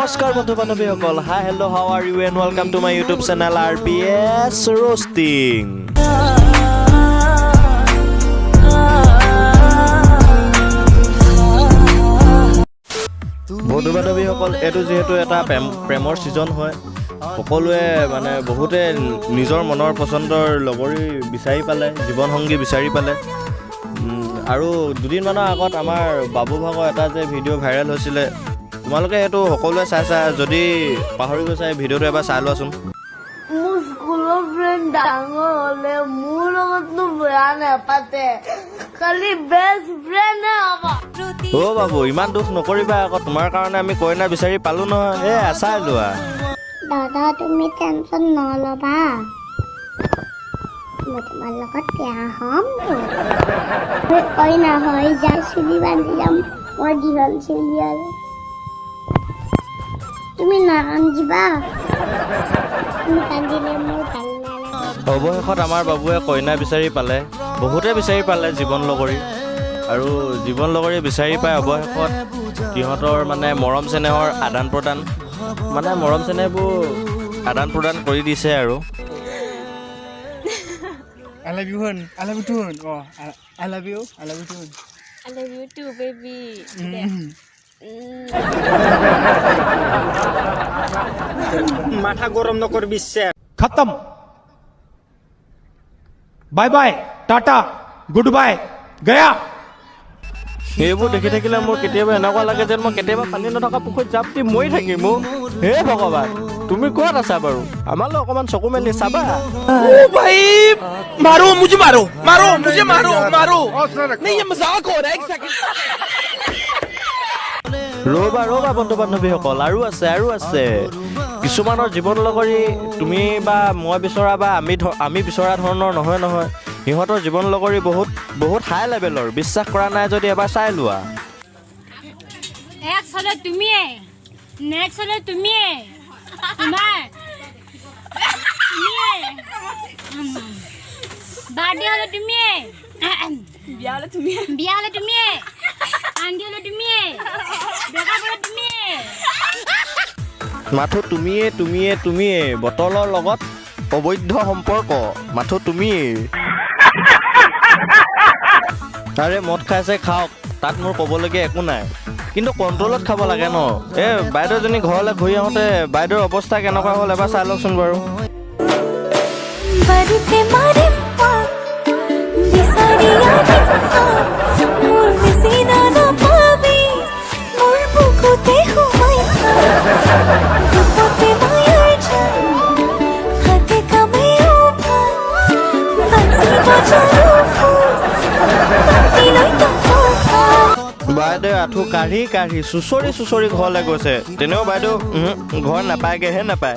নমস্কাৰ বন্ধু বান্ধৱীসকল, hi hello' how are you and welcome to my YouTube channel R.B.S ROSTING। বন্ধু বান্ধৱীসকল, এইটো যিহেতু এটা প্ৰেমৰ ছিজন হয়, সকলোৱে মানে বহুতে নিজৰ মনৰ পচন্দৰ লগৰী বিচাৰি পালে, জীৱনসংগী বিচাৰি পালে। আৰু দুদিনমানৰ আগত আমাৰ বাবু ভাগৰ এটা যে ভিডিঅ' ভাইৰেল হৈছিলে, তোমালোকে সেইটো সকলোৱে চাইছা। যদি পাহৰি গৈছা এই ভিডিঅ'টো এবাৰ চাই লোৱাচোন। মোৰ স্কুলৰ ফ্ৰেণ্ড ডাঙৰ হ'লে মোৰ লগতনো বেয়া নাপাতে, খালি বেষ্ট ফ্ৰেণ্ড হ'ব। অ' বাবু, ইমান দুখ নকৰিবা আকৌ, তোমাৰ কাৰণে আমি কইনা বিচাৰি পালো নহয়। চাই লোৱা। দাদা, তুমি টেনচন নল'বা, মই তোমাৰ লগত বেয়া হ'ম। কইনা হৈ যাম, চুলি বান্ধি যাম, মই দীঘল চুলি আৰু তুমি নাকান্দিবা, তুমি কান্দিলে মোৰ ভাল নালাগে। অৱশেষত আমাৰ বাবুৱে কইনা বিচাৰি পালে, বহুতে বিচাৰি পালে জীৱন লগৰী। আৰু জীৱন লগৰী বিচাৰি পাই অৱশেষত সিহঁতৰ মানে মৰম চেনেহৰ আদান প্ৰদান, মানে মৰম চেনেহবোৰ আদান প্ৰদান কৰি দিছে আৰু। I love you, hon. I love you too, hon. Oh, I love you. I love you too. I love you too, baby. মাথা গরম নকর বিশ্বে खत्म। Bye bye, tata, good bye, गया। সেইবোৰ দেখি থাকিলে মোৰ কেতিয়াবা এনেকুৱা লাগে যেন মই কেতিয়াবা পানী নথকা পুখুৰীত জাপ দি মৰি থাকিম। হে ভগৱান, তুমি ক'ত আছা বাৰু? আমালৈ অকণমান চকু মেলি চাবা। भाई मारो मुझे, मारो मारो मुझे, मारो मारो नहीं, ये मजाक हो रहा है। एक सेकंड, ৰ'বা ৰ'বা বন্ধু বান্ধৱীসকল, আৰু আছে কিছুমানৰ জীৱন লগৰী তুমি বা মই বিচৰা বা আমি বিচৰা ধৰণৰ নহয়। সিহঁতৰ জীৱন লগৰী বহুত হাই লেভেলৰ। বিশ্বাস কৰা নাই যদি এবাৰ চাই লোৱা। এক হলে তুমিয়ে, নেক্সট হলে তুমিয়ে, তোমাৰ বাৰ্থডে হলে তুমিয়ে, বিয়া হলে তুমিয়ে, আন্টি হলে তুমিয়ে, বেকা হলে তুমিয়ে। মাথো তুমিয়ে বটলৰ লগত অবৈধ সম্পৰ্ক, মাথো তুমিয়ে। আৰে মদ খাইছে খাওক, তাত মোৰ ক'বলগীয়া একো নাই, কিন্তু কণ্ট্ৰলত খাব লাগে ন। বাইদেউজনী ঘৰলৈ ঘূৰি আহোঁতে বাইদেউৰ অৱস্থা কেনেকুৱা হ'ল এবাৰ চাই লওকচোন বাৰু। বাইদেউ আঁঠু কাঢ়ি চুচৰি ঘৰলৈ গৈছে, তেনেও বাইদেউ ঘৰ নাপায়গৈহে নাপায়।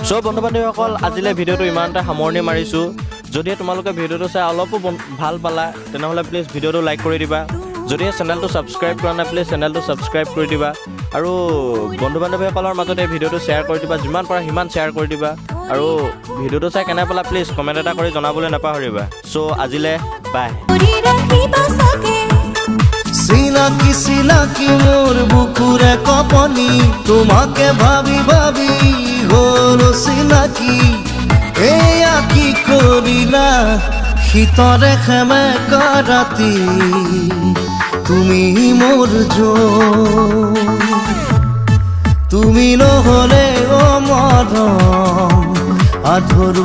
চ' বন্ধু বান্ধৱীসকল, আজিলৈ ভিডিঅ'টো ইমানতে সামৰণি মাৰিছোঁ। যদিহে তোমালোকে ভিডিঅ'টো চাই অলপো ভাল পালা, তেনেহ'লে প্লিজ ভিডিঅ'টো লাইক কৰি দিবা। যদিহে চেনেলটো ছাবস্ক্ৰাইব কৰা নাই, প্লিজ চেনেলটো ছাবস্ক্ৰাইব কৰি দিবা। আৰু বন্ধু বান্ধৱীসকলৰ মাজতে ভিডিঅ'টো শ্বেয়াৰ কৰি দিবা, যিমান পাৰা সিমান শ্বেয়াৰ কৰি দিবা। আৰু ভিডিঅ'টো চাই কেনে পালা প্লিজ কমেণ্ট এটা কৰি জনাবলৈ নাপাহৰিবা। চ' আজিলৈ বাই। চিনাকি মোৰ বুকুৰে কপনি, তোমাকে ভাবি হ'ল চিনাকি। এয়া কি কৰিলা শীতৰে সেমেকা ৰাতি, তুমি মোৰ তুমি নহ'লে অ মৰম আধৰুৱা।